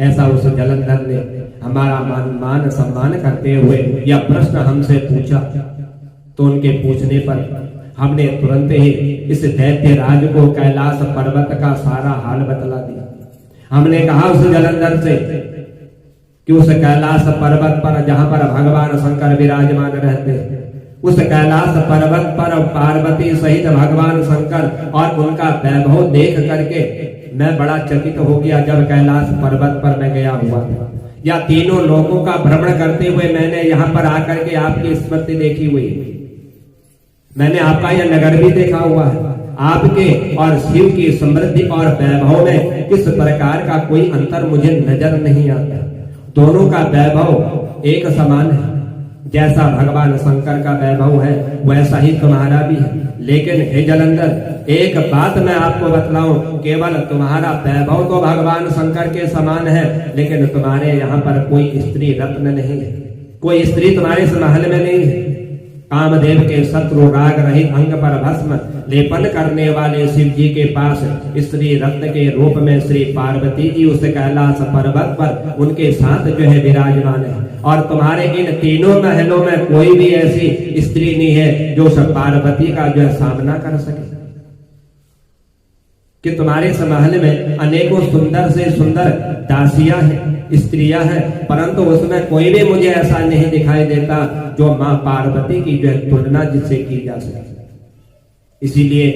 [SPEAKER 1] ऐसा उस जलंधर ने हमारा मान सम्मान करते हुए यह प्रश्न हमसे पूछा। तो उनके पूछने पर हमने तुरंत ही इस दैत्य राज को कैलाश पर्वत का सारा हाल बतला दिया। हमने कहा उस जलंधर से कि उस कैलाश पर्वत पर जहां पर भगवान शंकर विराजमान रहते, उस कैलाश पर्वत पर पार्वती सहित भगवान शंकर और उनका वैभव देख करके मैं बड़ा चकित हो गया। जब कैलाश पर्वत पर मैं गया हुआ था, या तीनों लोगों का भ्रमण करते हुए मैंने यहाँ पर आकर के आपकी स्मृति देखी हुई, मैंने आपका यह नगर भी देखा हुआ है। आपके और शिव की समृद्धि और वैभव में किस प्रकार का कोई अंतर मुझे नजर नहीं आता। दोनों का वैभव एक समान है। जैसा भगवान शंकर का वैभव है वैसा ही तुम्हारा भी है। लेकिन हे जलंधर, एक बात मैं आपको बतलाऊं, केवल तुम्हारा वैभव तो भगवान शंकर के समान है, लेकिन तुम्हारे यहाँ पर कोई स्त्री रत्न नहीं है, कोई स्त्री तुम्हारे इस महल में नहीं है। कामदेव के शत्रु राग रहित अंग पर भस्म लेपन करने वाले शिव जी के पास स्त्री रत्न के रूप में श्री पार्वती जी उस कैलाश पर्वत पर उनके साथ जो है विराजमान है। और तुम्हारे इन तीनों महलों में कोई भी ऐसी स्त्री नहीं है जो सब पार्वती का जो है सामना कर सके। कि तुम्हारे इस महल में अनेकों सुंदर से सुंदर दासियां हैं, स्त्रियां हैं, परंतु उसमें कोई भी मुझे ऐसा नहीं दिखाई देता जो मां पार्वती की जो है तुलना जिससे की जा सके। इसीलिए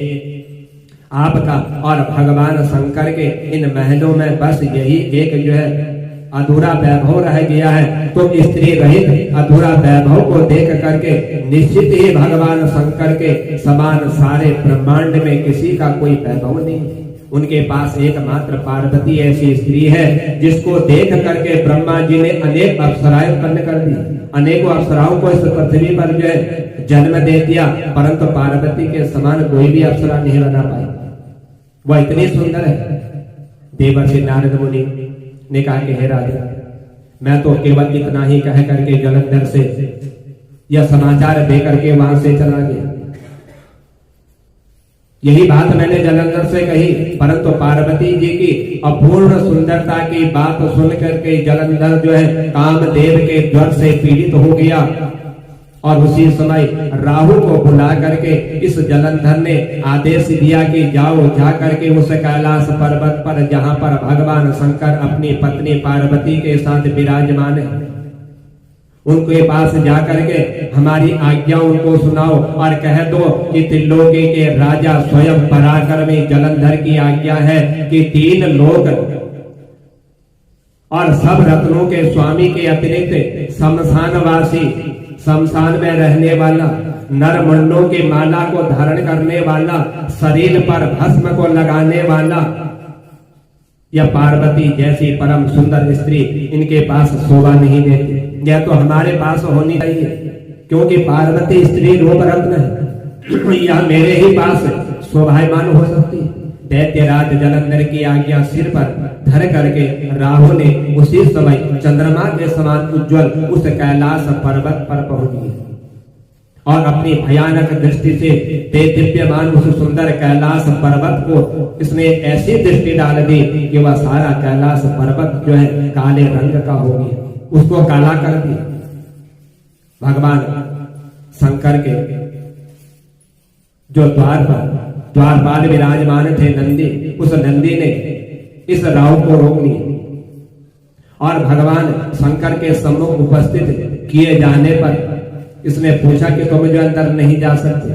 [SPEAKER 1] आपका और भगवान शंकर के इन महलों में बस यही एक जो है अधूरा वैभव रह गया है। तो स्त्री रहित अधूरा वैभव को देख करके निश्चित ही भगवान शंकर के समान सारे ब्रह्मांड में किसी का कोई वैभव नहीं। उनके पास एकमात्र पार्वती ऐसी स्त्री है जिसको देख करके ब्रह्मा जी ने अनेक अप्सराएं उत्पन्न कर दी, अनेकों अप्सराओं को इस पृथ्वी पर जो है जन्म दे दिया, परंतु पार्वती के समान कोई भी अप्सरा नहीं बना पाई। वह इतनी सुंदर है। देवर्षि नारद मुनि ने कहा कि हे राजा, मैं तो केवल इतना ही कह करके जलंधर से यह समाचार दे करके वहां से चला गया। यही बात मैंने जलंधर से कही, परंतु पार्वती जी की अपूर्ण सुंदरता की बात सुन करके जलंधर जो है कामदेव के ज्वर से पीड़ित हो गया। और उसी समय राहु को बुला करके इस जलंधर ने आदेश दिया कि जाओ, जा करके उस कैलाश पर्वत पर जहां पर भगवान शंकर अपनी पत्नी पार्वती के साथ विराजमान है, उनके पास जाकर के हमारी आज्ञा उनको सुनाओ और कह दो कि त्रिलोकी के राजा स्वयं पराक्रमी जलंधर की आज्ञा है कि 3 लोक और सब रत्नों के स्वामी के अतिरिक्त शमशानवासी, शमशान में रहने वाला, नरमंडों की माला को धारण करने वाला, शरीर पर भस्म को लगाने वाला, यह पार्वती जैसी परम सुंदर स्त्री इनके पास शोभा नहीं देती। यह तो हमारे पास होनी चाहिए, क्योंकि पार्वती स्त्री रूप रत्न है। यह मेरे ही पास शोभायमान हो सकती है। दैत्यराज जलंधर की आज्ञा सिर पर धर करके राहु ने उसी समय चंद्रमा के समान उज्जवल उस कैलाश पर्वत पर पहुंच गया और अपनी भयानक दृष्टि से दिव्यमान उस सुंदर कैलाश पर्वत को इसने ऐसी दृष्टि डाल दी कि वह सारा कैलाश पर्वत जो है काले रंग का हो गया, उसको काला कर दिया। भगवान शंकर के जो द्वारपाल विराजमान थे नंदी, उस नंदी ने इस राहु को रोक लिया और भगवान शंकर के सम्मुख उपस्थित किए जाने पर इसने पूछा कि तुम जो अंदर नहीं जा सकते,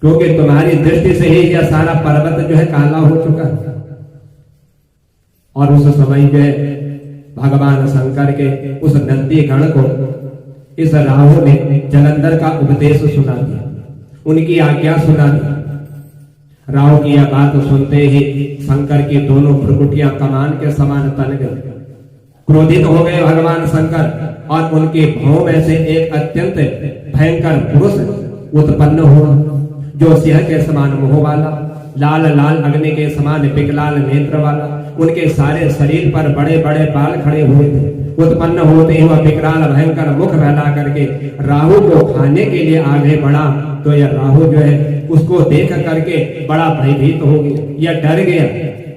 [SPEAKER 1] क्योंकि तुम्हारी दृष्टि से ही यह सारा पर्वत जो है काला हो चुका है। और उस समय जो है भगवान शंकर के उस नंदी गण को इस राहु ने जलंधर का उपदेश सुना दिया, उनकी आज्ञा सुना दी। राहु की यह बात सुनते ही शंकर की दोनों भ्रुकुटियां कमान के समान तन गई। क्रोधित हो गए भगवान शंकर और उनके भाव में से एक अत्यंत भयंकर पुरुष उत्पन्न हुआ, जो सिंह के समान मुंह वाला, लाल लाल अग्नि के समान विकलाल नेत्र वाला, उनके सारे शरीर पर बड़े बड़े बाल खड़े हुए थे। उत्पन्न होते ही वह विकराल भयंकर मुख फैला करके राहु को खाने के लिए आगे बढ़ा। तो यह राहु जो है उसको देख करके बड़ा भयभीत हो गया, यह डर गया।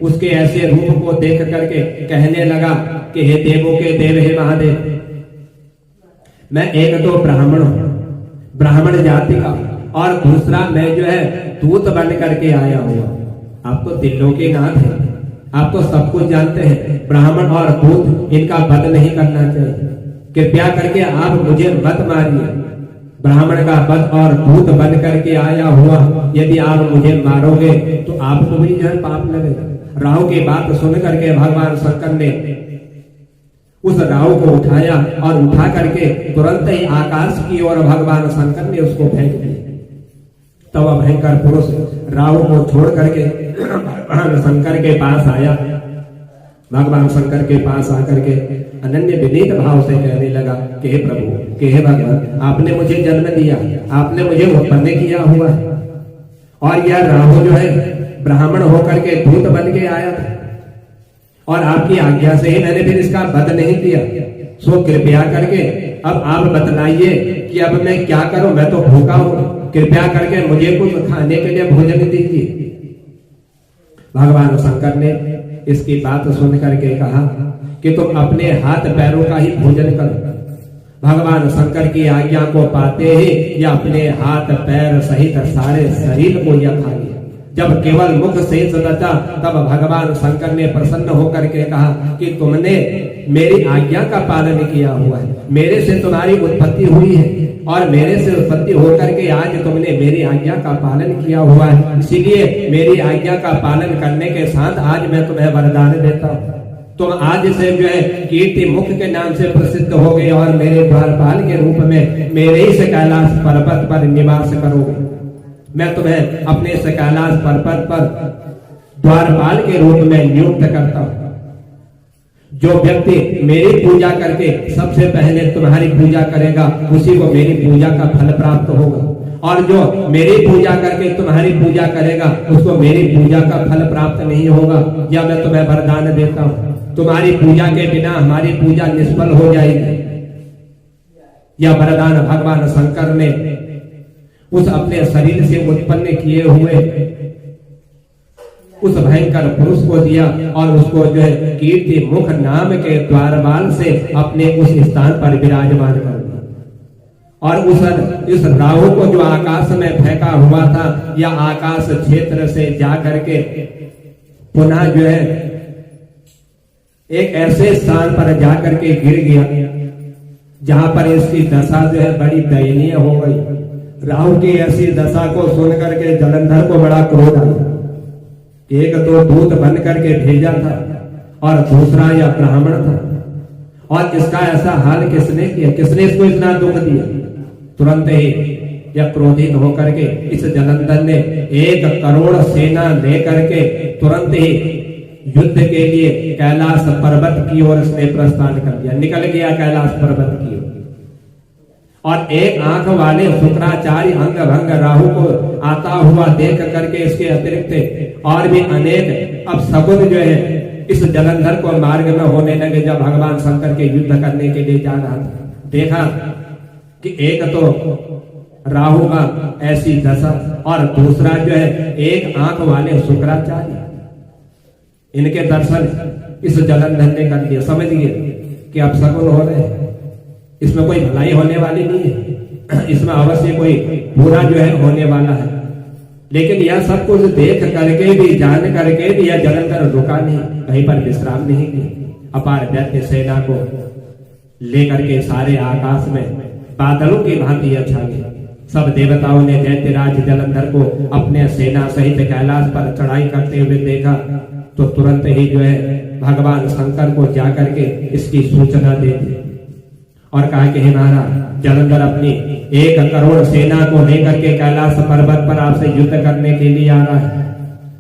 [SPEAKER 1] उसके ऐसे रूप को देख करके कहने लगा कि हे देवों के देव, हे महादेव, मैं एक तो ब्राह्मण हूं, ब्राह्मण जाति का, और दूसरा मैं जो है दूत बन करके आया हुआ। आप तो दिलों के नाथ हैं, आप तो सब कुछ जानते हैं। ब्राह्मण और दूत इनका वध नहीं करना चाहिए। कृपया करके आप मुझे मत मारिए। ब्राह्मण का वध और दूत बन करके आया हुआ यदि आप मुझे मारोगे तो आपको भी जो है पाप लगेगा। राहु की बात सुन करके भगवान शंकर ने उस राहु को उठाया और उठा करके तुरंत ही आकाश की ओर भगवान शंकर ने उसको फेंक दिया। तब वह भयंकर पुरुष राहु को छोड़ करके भगवान शंकर के पास आया। भगवान शंकर के पास आकर के अनन्य विनीत भाव से कहने लगा कि हे प्रभु, कि हे भगवान, आपने मुझे जन्म दिया, आपने मुझे उत्पन्न किया हुआ है और यह राहु जो है ब्राह्मण होकर के दूत बन के आया था और आपकी आज्ञा से ही मैंने फिर इसका वध नहीं किया। सो कृपया करके अब आप बतलाइए कि अब मैं क्या करूं, मैं तो भूखा हूं, कृपया करके मुझे कुछ खाने के लिए भोजन दीजिए। भगवान शंकर ने इसकी बात सुन करके कहा कि तुम अपने हाथ पैरों का ही भोजन करो। भगवान शंकर की आज्ञा को पाते ही यह अपने हाथ पैर सहित सारे शरीर को यह खा लिया। जब केवल मुख शेष बचा तब भगवान शंकर ने प्रसन्न होकर के कहा कि तुमने मेरी आज्ञा का पालन किया हुआ है, मेरे से तुम्हारी उत्पत्ति हुई है और मेरे से उत्पत्ति होकर के आज तुमने मेरी आज्ञा का पालन किया हुआ है, इसीलिए मेरी आज्ञा का पालन करने के साथ आज मैं तुम्हें वरदान देता हूँ। तुम आज से जो है कीर्ति मुख के नाम से प्रसिद्ध हो गए और मेरे द्वारपाल के रूप में मेरे ही कैलाश पर्वत पर निवास करोगे। मैं तुम्हें अपने कैलाश पर्वत पर द्वारपाल के रूप में नियुक्त करता हूं। जो व्यक्ति मेरी पूजा करके सबसे पहले तुम्हारी पूजा करेगा उसी को मेरी पूजा का फल प्राप्त होगा, और जो मेरी पूजा करके तुम्हारी पूजा करेगा उसको मेरी पूजा का फल प्राप्त नहीं होगा। या मैं तुम्हें वरदान देता हूं, तुम्हारी पूजा के बिना हमारी पूजा निष्फल हो जाएगी। यह वरदान भगवान शंकर ने उस अपने शरीर से उत्पन्न किए हुए उस भयंकर पुरुष को दिया और उसको जो है कीर्ति मुख नाम के द्वारपाल से अपने उस स्थान पर विराजमान कर दिया। और इस राहु को जो आकाश में फेंका हुआ था या आकाश क्षेत्र से जा करके पुनः जो है एक ऐसे स्थान पर जाकर के गिर गया जहां पर इसकी दशा जो है बड़ी दयनीय हो गई। राहु की ऐसी दशा को सुन करके जलंधर को बड़ा क्रोध आया। एक तो दूत बन करके भेजा था और दूसरा यह ब्राह्मण था, और इसका ऐसा हाल किसने किया, किसने इसको इतना दुख दिया। तुरंत ही यह क्रोधित होकर के इस जलंधर ने 1 करोड़ सेना लेकर के तुरंत ही युद्ध के लिए कैलाश पर्वत की ओर इसने प्रस्थान कर दिया, निकल गया कैलाश पर्वत की ओर। और एक आंख वाले शुक्राचार्य अंग भंग राहु को आता हुआ देख करके इसके अतिरिक्त और भी अनेक अब शकुन जो है इस जलंधर को मार्ग में होने लगे। जब भगवान शंकर के युद्ध करने के लिए जा रहा था, देखा कि एक तो राहु का ऐसी दशा और दूसरा जो है एक आंख वाले शुक्राचार्य, इनके दर्शन इस जलंधर ने कर दिया। समझ गए कि अब शकुन हो रहे हैं, इसमें कोई भलाई होने वाली नहीं है, इसमें अवश्य कोई बुरा जो है होने वाला है। लेकिन यह सब कुछ देख करके भी जान करके भी यह जलंधर रुका नहीं, कहीं पर विश्राम नहीं किया। अपार दैत्य सेना को लेकर के सारे आकाश में बादलों की भांति छा गए। सब देवताओं ने दैत्यराज जलंधर को अपने सेना सहित कैलाश पर चढ़ाई करते हुए देखा तो तुरंत ही जो है भगवान शंकर को जाकर के इसकी सूचना दे दी और कहा कि हे महाराज, जलंधर अपनी 1 करोड़ सेना को लेकर के कैलाश पर्वत पर आपसे युद्ध करने के लिए आ रहा है।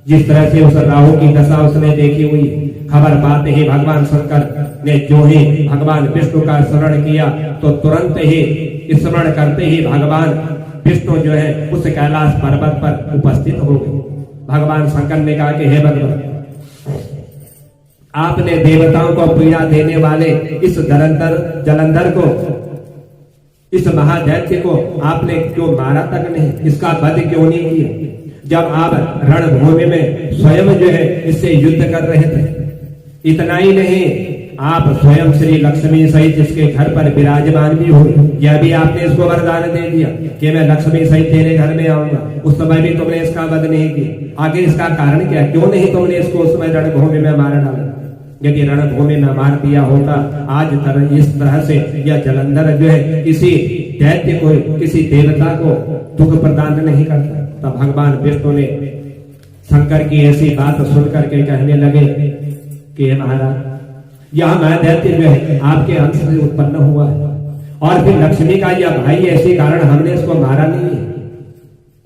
[SPEAKER 1] जिस तरह से उस राहु की दशा उसने देखी हुई, खबर पाते ही भगवान शंकर ने जो ही भगवान विष्णु का स्मरण किया तो तुरंत ही स्मरण करते ही भगवान विष्णु जो है उस कैलाश पर्वत पर उपस्थित हो गए। भगवान शंकर ने कहा कि हे भगवान, आपने देवताओं को पीड़ा देने वाले इस जलंधर को, इस महादैत्य को आपने क्यों मारा तक नहीं, इसका वध क्यों नहीं किया जब आप रणभूमि में स्वयं जो है इससे युद्ध कर रहे थे। इतना ही नहीं, आप स्वयं श्री लक्ष्मी सहित इसके घर पर विराजमान भी हुए। यह भी आपने इसको वरदान दे दिया कि मैं लक्ष्मी सहित तेरे घर में आऊंगा। उस समय भी तुमने इसका वध नहीं किया। आगे इसका कारण क्या, क्यों नहीं तुमने इसको उस समय रणभूमि में मार डाला? यदि रणभूमि में मार दिया होता, आज इस तरह से यह जलंधर जो है किसी दैत्य को, किसी देवता को दुख प्रदान नहीं करता। तब भगवान विष्णु ने शंकर की ऐसी बात सुनकर के कहने लगे कि महाराज, यह दैत्य जो है आपके अंश से उत्पन्न हुआ है, और फिर लक्ष्मी का यह भाई, ऐसे कारण हमने इसको मारा नहीं है।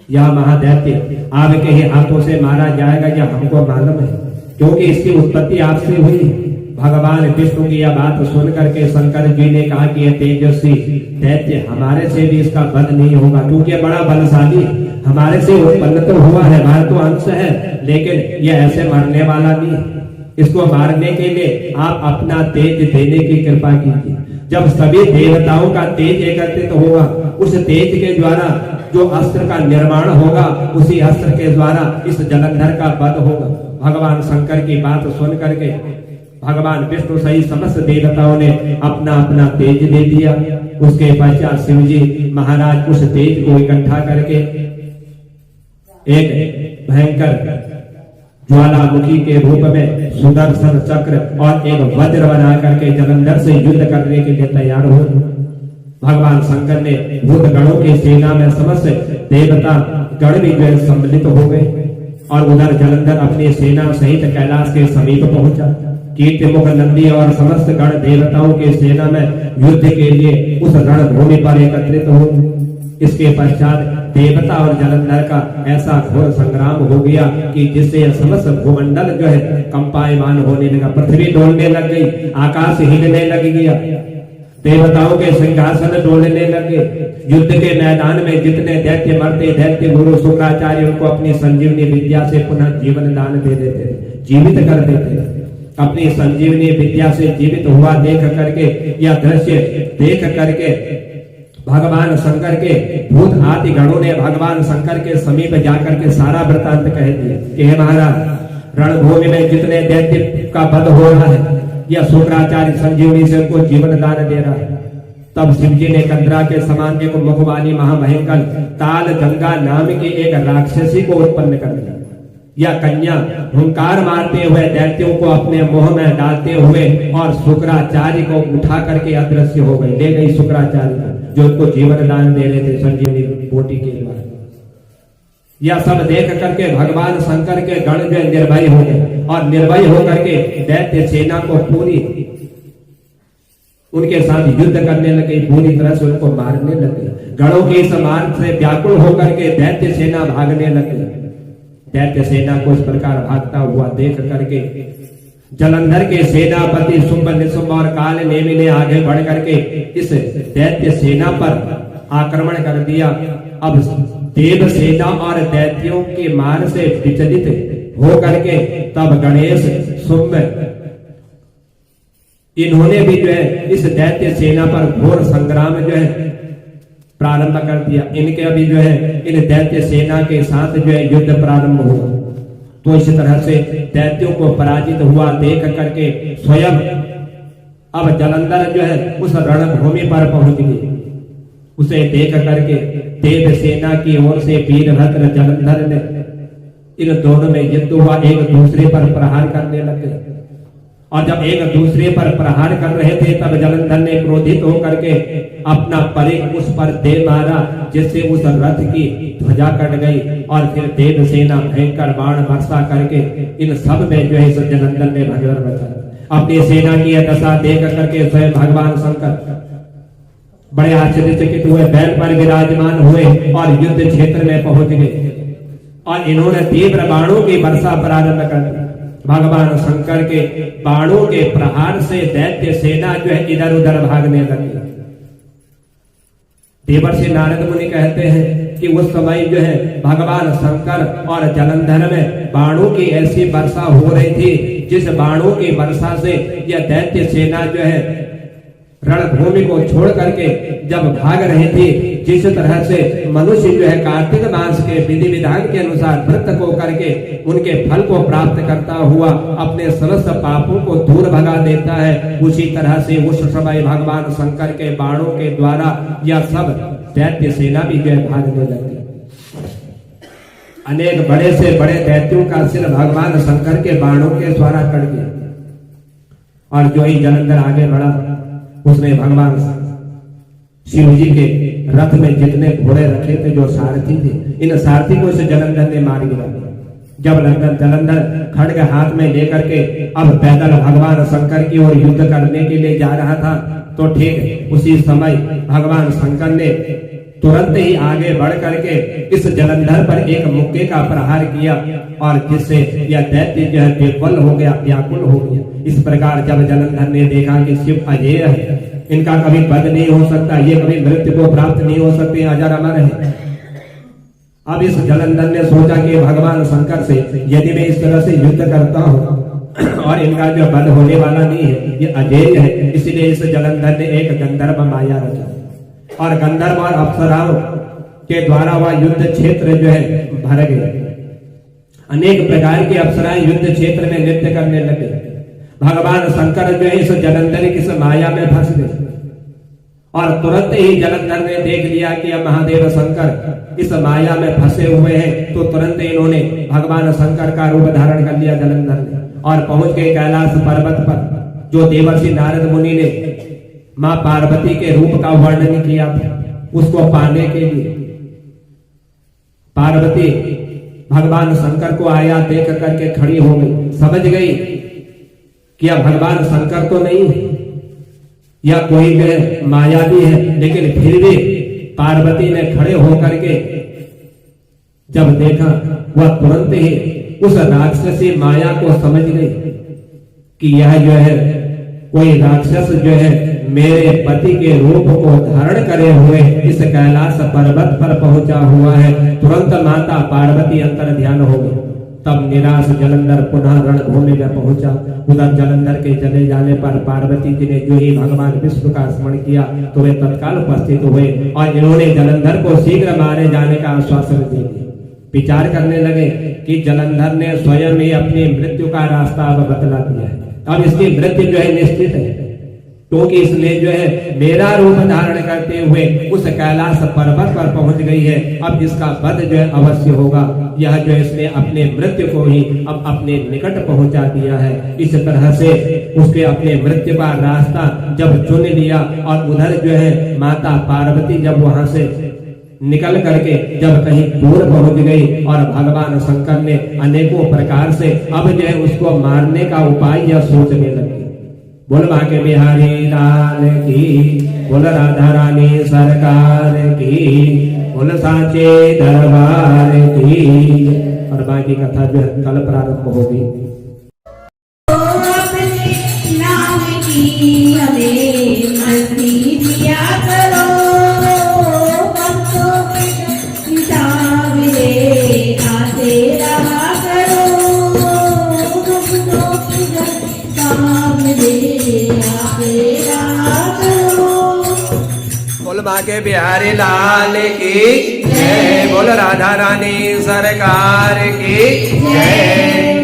[SPEAKER 1] यह महादैत्य आपके ही हाथों से मारा जाएगा, यह हमको मालूम है, क्योंकि इसकी उत्पत्ति आपसे हुई। भगवान विष्णु की यह बात सुन करके शंकर जी ने कहा कि यह तेजस्वी दैत्य हमारे से भी इसका वध नहीं होगा, क्योंकि बड़ा बलशाली हमारे से उत्पन्न तो हुआ है, हमारा तो अंश है, लेकिन यह ऐसे मरने वाला नहीं। इसको मारने के लिए आप अपना तेज देने की कृपा कीजिए। जब सभी देवताओं का तेज एकत्रित होगा, उस तेज के द्वारा जो अस्त्र का निर्माण होगा, उसी अस्त्र के द्वारा इस जलंधर का वध होगा। भगवान शंकर की बात सुन करके भगवान विष्णु सहित समस्त देवताओं ने अपना अपना तेज दे दिया। उसके पश्चात शिव जी महाराज उस तेज को इकट्ठा करके एक भयंकर ज्वालामुखी के रूप में सुदर्शन चक्र और एक वज्र बना करके जलंधर से युद्ध करने के लिए तैयार हो। भगवान शंकर ने भूत गणों की सेना में समस्त देवता गण भी जो सम्मिलित हो गए, और उधर जलंधर अपनी सेना सहित कैलाश के समीप पहुंचा। कीर्तिमुख नंदी और समस्त गण देवताओं की सेना में युद्ध के लिए उस रणभूमि पर एकत्रित हो। इसके पश्चात देवता और जलंधर का ऐसा घोर संग्राम हो गया कि जिससे समस्त भूमंडल जो है कंपायमान होने लगा, पृथ्वी डोलने लग गई, आकाश हिलने लग गया, देवताओं के सिंहासन डोलने लगे। युद्ध के मैदान में जितने दैत्य मरते, दैत्य गुरु शुक्राचार्य उनको अपनी संजीवनी विद्या से पुनः जीवन दान दे देते थे, जीवित कर देते थे। अपनी संजीवनी विद्या से जीवित हुआ देख करके, यह दृश्य देख करके भगवान शंकर के भूत आदि गणों ने भगवान शंकर के समीप जाकर के सारा वृतांत कह दिया कि हे महाराज, रणभूमि में जितने दैत्य का वध हो रहा है, यह शुक्राचार्य संजीवनी से उनको जीवन दान दे रहा है। तब शिव जी ने कंदरा के समान एक मुख वाली महाभयंकर ताल गंगा नाम की एक राक्षसी को उत्पन्न कर दिया। यह कन्या हुंकार मारते हुए दैत्यों को अपने मुंह में डालते हुए और शुक्राचार्य को उठा करके अदृश्य हो गई, ले गई शुक्राचार्य को, जो उनको जीवन दान दे रहे थे संजीवनी बूटी के द्वारा। यह सब देख करके भगवान शंकर के गण जो निर्भय हो गए, और निर्भय होकर के दैत्य सेना को पूरी उनके साथ युद्ध करने लगे, पूरी तरह से उनको मारने लगे। गणों के इस मार्ग से व्याकुल होकर के दैत्य सेना भागने लगी। दैत्य सेना को इस प्रकार भागता हुआ देख करके जलंधर के सेनापति शुंभ निशुंभ और काल नेमि ने आगे बढ़ करके इस दैत्य सेना पर आक्रमण कर दिया। अब देव सेना और दैत्यों के मार से विचलित हो करके तब गणेश शुंभ इन्होंने भी जो है इस दैत्य सेना पर घोर संग्राम जो है प्रारंभ कर दिया। इनके अभी जो है इन दैत्य सेना के साथ जो है युद्ध प्रारंभ हुआ। तो इस तरह से दैत्यों को पराजित हुआ देख करके स्वयं अब जलंधर जो है उस रणभूमि पर पहुंच गई। उसे देख करके देव सेना की ओर से वीरभद्र जलंधर ने इन दोनों में युद्ध हुआ, एक दूसरे पर प्रहार करने लगे। और जब एक दूसरे पर प्रहार कर रहे थे तब जलंधर ने क्रोधित होकर के अपना परिघ उस पर दे मारा, जिससे उस रथ की ध्वजा कट गई। और फिर देव सेना भयंकर बाण वर्षा करके इन सब में जो है जलंधर ने भगदड़ मचा। अपनी सेना की यह दशा देख करके स्वयं भगवान शंकर बड़े आश्चर्यचकित हुए, बैल पर विराजमान हुए और युद्ध क्षेत्र में पहुंच गए। और इन्होंने तीव्र बाणों की वर्षा प्रारंभ कर दी। भगवान शंकर के बाणों के प्रहार से दैत्य सेना जो है इधर उधर भागने लगी। देवर्षि नारद मुनि कहते हैं कि उस समय जो है भगवान शंकर और जलंधर में बाणों की ऐसी वर्षा हो रही थी, जिस बाणों की वर्षा से यह दैत्य सेना जो है रणभूमि को छोड़ करके जब भाग रही थी जिस तरह से मनुष्य जो है कार्तिक मास के विधि विधान के अनुसार व्रत को करके उनके फल को प्राप्त करता हुआ अपने समस्त पापों को दूर भगा देता है, उसी तरह से उस समय भगवान शंकर के बाणों के द्वारा यह सब दैत्य सेना भी जो है भागने लगी। अनेक बड़े से बड़े दैत्यों का सिर भगवान शंकर के बाणों के द्वारा कट गया और जो ही जलंधर आगे बढ़ा उसने भगवान शिव जी के रथ में जितने घोड़े रखे थे जो सारथी थे, इन सारथी को इस जलंधर ने मार गिरा। जब जलंधर खड्ग हाथ में लेकर के अब पैदल भगवान शंकर की ओर युद्ध करने के लिए जा रहा था, तो ठीक उसी समय भगवान शंकर ने तुरंत ही आगे बढ़ करके इस जलंधर पर एक मुक्के का प्रहार किया और जिससे यह दैत्य जो है विफल हो गया, व्याकुल हो गया। इस प्रकार जब जलंधर ने देखा कि शिव अजेय है, इनका कभी वध नहीं हो सकता, ये कभी मृत्यु को प्राप्त नहीं हो सकते, अजर अमर है। अब इस जलंधर ने सोचा कि भगवान शंकर से यदि मैं इस तरह से युद्ध करता हूँ और इनका जो वध होने वाला नहीं है, ये अजेय है, इसलिए इस जलंधर ने एक गंधर्व माया रचा और गंधर्व और अप्सराओं के द्वारा वह युद्ध क्षेत्र जो है भर गए। अनेक प्रकार की अप्सराएं युद्ध क्षेत्र में नृत्य करने लगे। भगवान शंकर जो है इस जलंधर की इस माया में फंस गए और तुरंत ही जलंधर ने देख लिया कि अब महादेव शंकर इस माया में फंसे हुए हैं, तो तुरंत इन्होंने भगवान शंकर का रूप धारण कर लिया जलंधर ने और पहुंच गए कैलाश पर्वत पर। जो देवर्षि नारद मुनि ने मां पार्वती के रूप का वर्णन किया था, उसको पाने के लिए पार्वती भगवान शंकर को आया देख करके खड़ी हो गई, समझ गई कि अब भगवान शंकर तो नहीं है या कोई जो है माया भी है, लेकिन फिर भी पार्वती ने खड़े होकर के जब देखा, वह तुरंत ही उस राक्षसी माया को समझ गई कि यह जो है कोई राक्षस जो है मेरे पति के रूप को धारण करे हुए इस कैलाश पर्वत पर पहुंचा हुआ है। तुरंत माता पार्वती अंतर ध्यान हो गई। तब निराश जलंधर पुनः रणभूमि में पहुंचा। उधर जलंधर के चले जाने पर पार्वती जी ने जो ही भगवान विष्णु का स्मरण किया तो वे तत्काल उपस्थित हुए और इन्होंने जलंधर को शीघ्र मारे जाने का आश्वासन दे दिया। विचार करने लगे कि जलंधर ने स्वयं ही अपनी मृत्यु का रास्ता अब बतला दिया है, अब इसकी मृत्यु जो है निश्चित है, क्योंकि इसने जो है मेरा रूप धारण करते हुए उस कैलाश पर्वत पर पहुंच गई है। अब इसका वध जो है अवश्य होगा। यह जो इसने अपने मृत्यु को ही अब अपने निकट पहुंचा दिया है। इस तरह से उसके अपने मृत्यु का रास्ता जब चुन लिया और उधर जो है माता पार्वती जब वहां से निकल करके जब कहीं दूर पहुंच गई और भगवान शंकर ने अनेकों प्रकार से अब जो है उसको मारने का उपाय यह सोचने लगे। बोल बांके बिहारी लाल की, बोल राधा रानी सरकार की, बोल साचे दरबार की। और बाकी कथा जो है कल प्रारंभ होगी। नाम की हमें मस्ती दिया करो, बोल बांके बिहारी लाल की जय, बोल राधा रानी सरकार की जय।